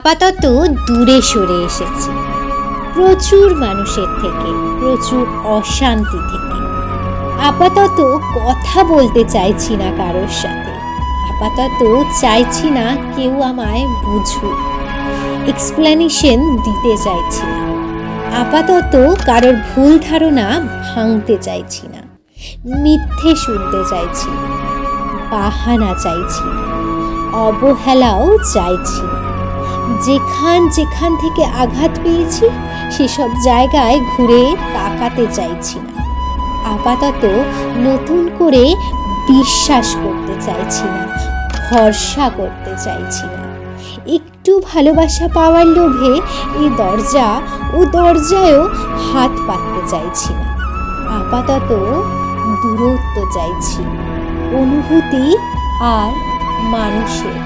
আপাতত দূরে সরে এসেছি, প্রচুর মানুষের থেকে, প্রচুর অশান্তি থেকে। আপাতত কথা বলতে চাইছি না কারোর সাথে, আপাতত চাইছি না কেউ আমায় বুঝুক, এক্সপ্লেনেশন দিতে চাইছি না, আপাতত কারোর ভুল ধারণা ভাঙতে চাইছি না, মিথ্যে শুনতে চাইছি না, বাহানা চাইছি না, অবহেলাও চাইছি না। যেখান থেকে আঘাত পেয়েছি সেসব জায়গায় ঘুরে তাকাতে চাইছি না। আপাতত নতুন করে বিশ্বাস করতে চাইছি না, ভরসা করতে চাইছি না। একটু ভালোবাসা পাওয়ার লোভে এই দরজা ও দরজায়ও হাত পাততে চাইছি না। আপাতত দূরত্ব চাইছি, অনুভূতি আর মানুষের।